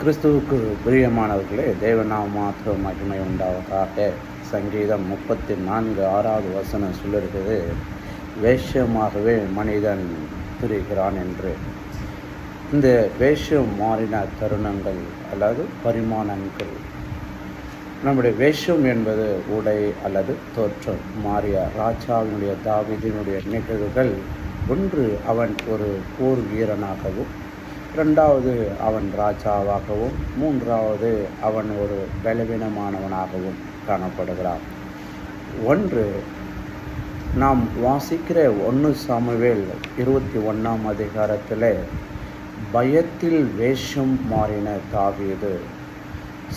கிறிஸ்துவுக்கு பிரியமானவர்களே, தேவநாம மாத்திரம் மகிமை உண்டாவதாக. சங்கீதம் 34:6 வசனம் சொல்லிருக்குது, வேஷமாகவே மனிதன் திரிகிறான் என்று. இந்த வேஷம் மாறின தருணங்கள் அல்லது பரிமாணங்கள், நம்முடைய வேஷம் என்பது உடை அல்லது தோற்றம் மாறிய ராஜாவினுடைய தாவீதினுடைய நிகழ்வுகள். ஒன்று, அவன் ஒரு போர் வீரனாகவும், இரண்டாவது அவன் ராஜாவாகவும், மூன்றாவது அவன் ஒரு பலவீனமானவனாகவும் காணப்படுகிறான். ஒன்று, நாம் வாசிக்கிற 1 சாமுவேல் 21 அதிகாரத்தில் பயத்தில் வேஷம் மாறின தாவீது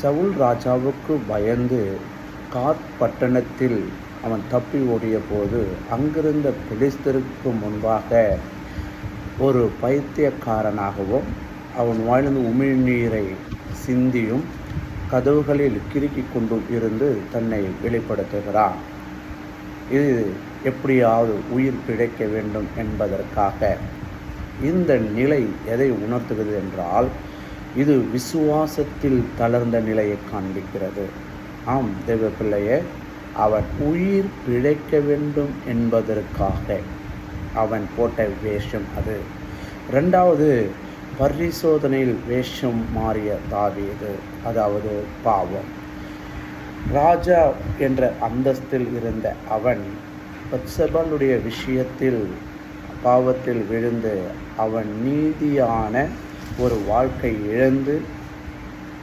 சவுல் ராஜாவுக்கு பயந்து காத் பட்டணத்தில் அவன் தப்பி ஓடிய போது அங்கிருந்த பெலிஸ்தருக்கு முன்பாக ஒரு பைத்தியக்காரனாகவும் அவன் வாழ்ந்து உமிழ்நீரை சிந்தியும் கதவுகளில் கிறுக்கி கொண்டும் இருந்து தன்னை வெளிப்படுத்துகிறான். இது எப்படியாவது உயிர் பிழைக்க வேண்டும் என்பதற்காக. இந்த நிலை எதை உணர்த்துகிறது என்றால், இது விசுவாசத்தில் தளர்ந்த நிலையை காண்பிக்கிறது. ஆம் தேவ பிள்ளையே, அவன் உயிர் பிழைக்க வேண்டும் என்பதற்காக அவன் போட்ட வேஷம் அது. இரண்டாவது, பரிசோதனையில் வேஷம் மாறிய தாவீது, அதாவது பாவம். ராஜா என்ற அந்தஸ்தில் இருந்த அவன் பத்சேபாளுடைய விஷயத்தில் பாவத்தில் விழுந்து அவன் நீதியான ஒரு வாழ்க்கை இழந்து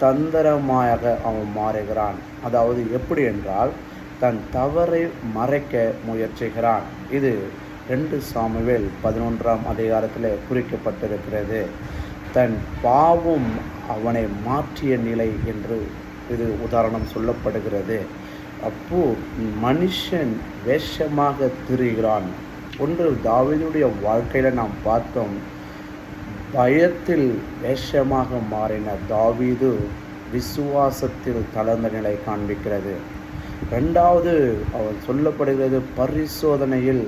தந்திரமாக அவன் மாறுகிறான். அதாவது எப்படி என்றால், தன் தவறை மறைக்க முயற்சிக்கிறான். இது 2 சாமுவேல் 11 அதிகாரத்தில் குறிக்கப்பட்டிருக்கிறது. தன் பாவம் அவனை மாற்றிய நிலை என்று இது உதாரணம் சொல்லப்படுகிறது. அப்போ மனுஷன் வேஷமாக திரிகிறான். ஒன்று, தாவீதுடைய வாழ்க்கையில் நாம் பார்த்தோம், பயத்தில் வேஷமாக மாறின தாவீது விசுவாசத்தில் தளர்ந்த நிலை காண்பிக்கிறது. இரண்டாவது, அவன் சொல்லப்படுகிறது பரிசோதனையில்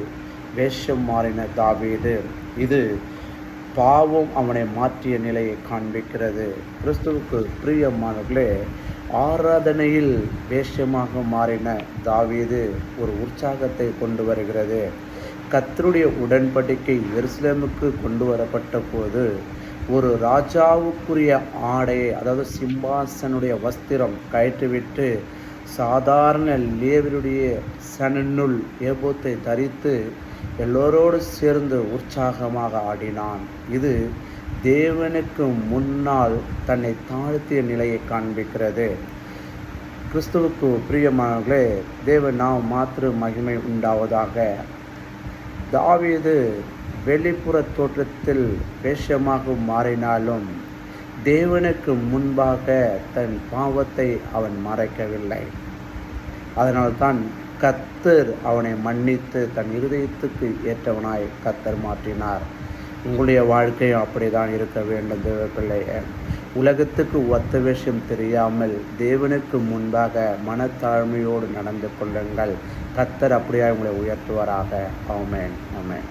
வேஷம் மாறின தாவீது, இது பாவம் அவனை மாற்றிய நிலையை காண்பிக்கிறது. கிறிஸ்துவுக்கு பிரியமானவர்களே, ஆராதனையில் வேஷமாக மாறின தாவீது ஒரு உற்சாகத்தை கொண்டு வருகிறது. கர்த்தருடைய உடன்படிக்கை எருசலேமுக்கு கொண்டு வரப்பட்ட போது ஒரு ராஜாவுக்குரிய ஆடையை, அதாவது சிம்மாசனுடைய வஸ்திரம் கயற்றிவிட்டு சாதாரண லேவியருடைய சணநூல் ஏபோத்தை தரித்து எல்லோரோடு சேர்ந்து உற்சாகமாக ஆடினான். இது தேவனுக்கு முன்னால் தன்னை தாழ்த்திய நிலையை காண்பிக்கிறது. கிறிஸ்துவுக்கு பிரியமானவர்களே, தேவன் நாம் மாத்திர மகிமை உண்டாவதாக. தாவீது வெளிப்புற தோற்றத்தில் வேஷமாக மாறினாலும் தேவனுக்கு முன்பாக தன் பாவத்தை அவன் மறைக்கவில்லை. அதனால்தான் கர்த்தர் அவனை மன்னித்து தன் இருதயத்துக்கு ஏற்றவனாய் கர்த்தர் மாற்றினார். உங்களுடைய வாழ்க்கையும் அப்படிதான் இருக்க வேண்டும் தேவ பிள்ளையே. உலகத்துக்கு ஒத்த விஷயம் தெரியாமல் தேவனுக்கு முன்பாக மனத்தாழ்மையோடு நடந்து கொள்ளுங்கள். கர்த்தர் அப்படியே உங்களை உயர்த்துவாராக. ஆமென், ஆமென்.